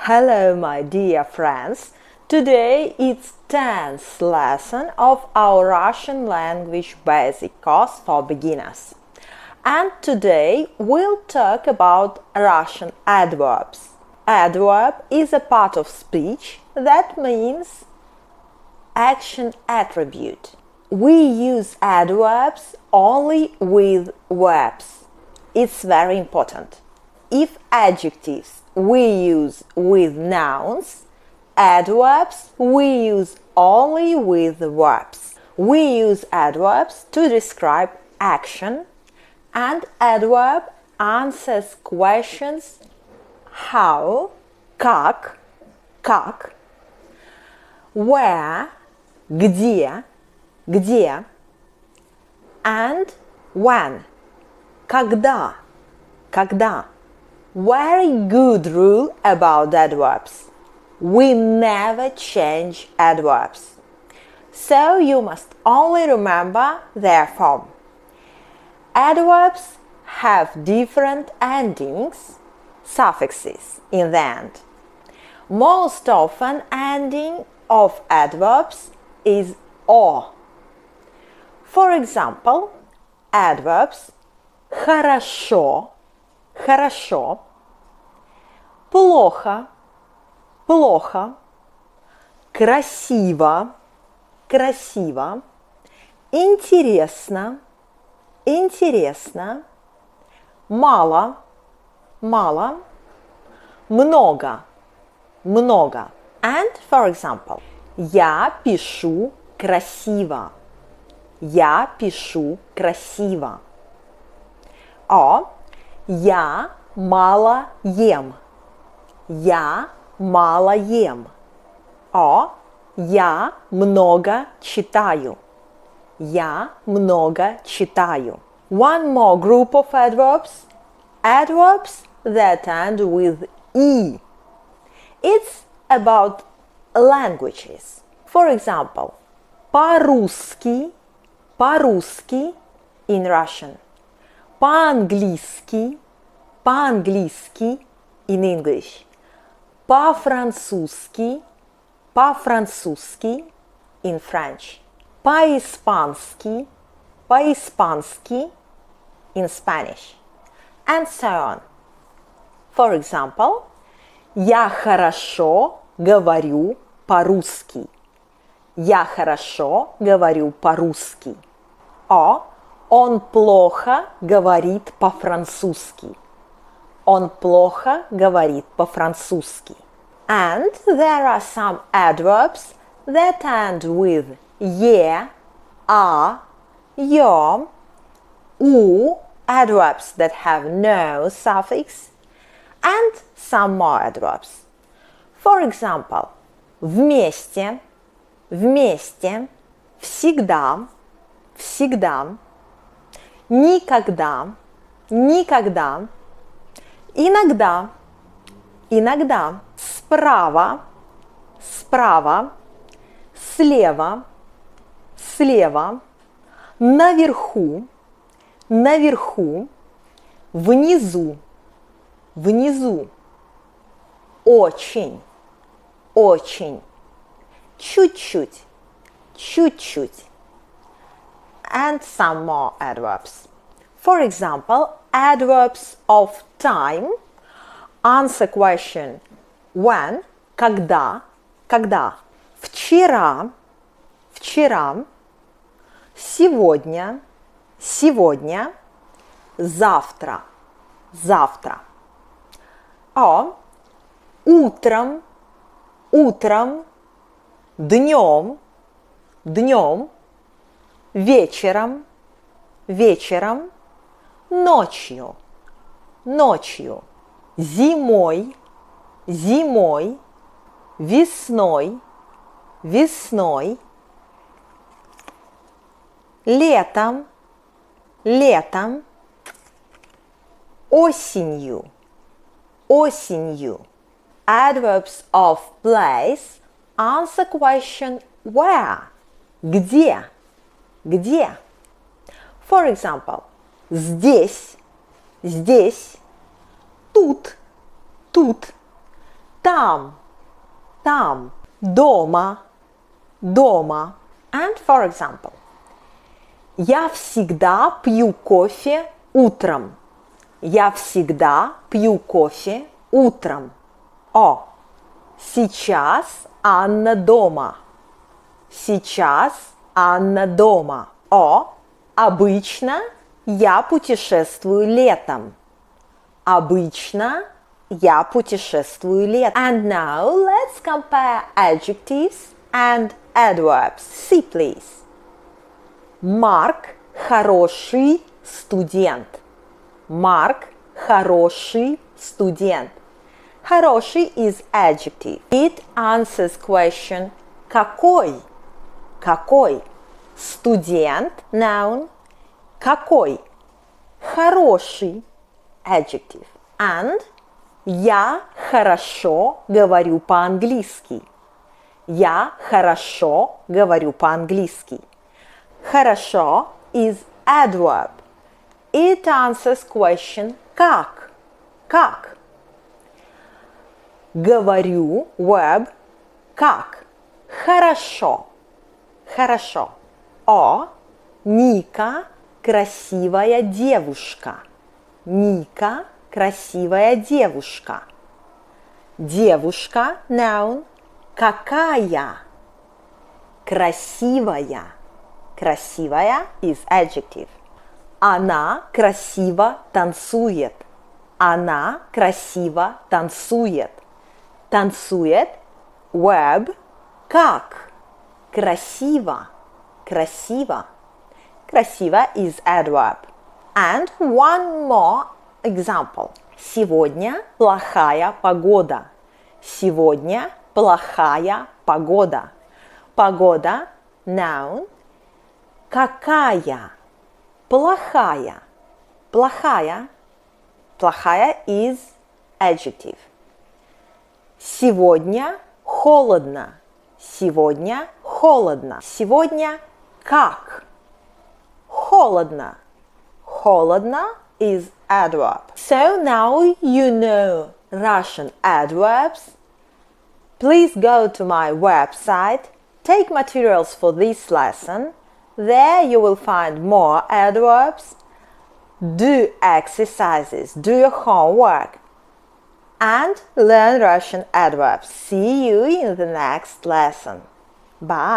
Hello, my dear friends. Today it's 10th lesson of our Russian language basic course for beginners. And today we'll talk about Russian adverbs. Adverb is a part of speech that means action attribute. We use adverbs only with verbs. It's very important. If adjectives we use with nouns, adverbs we use only with verbs. We use adverbs to describe action, and adverb answers questions how, как, where, где, and when, когда. Very good rule about adverbs. We never change adverbs. So you must only remember their form. Adverbs have different endings, suffixes in the end. Most often ending of adverbs is «о». For example, adverbs «хорошо», плохо, красиво, интересно, мало, много. And for example, я пишу красиво. Or я мало ем. Or я много читаю. One more group of adverbs. Adverbs that end with «и». It's about languages. For example, по-русски in Russian. По-английски in English. По-французски in French. По-испански in Spanish. And so on. For example, я хорошо говорю по-русски. Or он плохо говорит по-французски. And there are some adverbs that end with «е», «а», «ё», «у», adverbs that have no suffix, and some more adverbs. For example, вместе, всегда, никогда, иногда, справа, слева, наверху, внизу, очень, чуть-чуть, and some more adverbs. For example, adverbs of time answer question when, когда, вчера, сегодня, завтра. Or утром, днем, вечером, ночью, зимой, весной, летом, осенью. Adverbs of place answer question where, где. For example, здесь, тут, Там. Там. Дома. Дома. And for example. Я всегда пью кофе утром. Я всегда пью кофе утром. О. Сейчас Анна дома. Сейчас Анна дома. О. Обычно я путешествую летом. Обычно я путешествую летом. And now let's compare adjectives and adverbs. See, please. Марк хороший студент. Марк хороший студент. Хороший is adjective. It answers question какой? Какой? Студент noun. Какой? Хороший adjective. And я хорошо говорю по-английски. Я хорошо говорю по-английски. Хорошо is adverb. It answers question как? Как? Говорю verb как? Хорошо. Хорошо. О, Ника красивая девушка. Ника красивая девушка. Девушка noun. Какая? Красивая. Красивая is adjective. Она красиво танцует. Она красиво танцует. Танцует verb как? Красиво. Красиво. Красиво is adverb. And one more example. Сегодня плохая погода. Сегодня плохая погода. Погода noun. Какая? Плохая. Плохая. Плохая is adjective. Сегодня холодно. Сегодня холодно. Сегодня как? Холодно. Холодно is adverb. So now you know Russian adverbs. Please go to my website, take materials for this lesson. There you will find more adverbs. Do exercises, do your homework, and learn Russian adverbs. See you in the next lesson. Bye.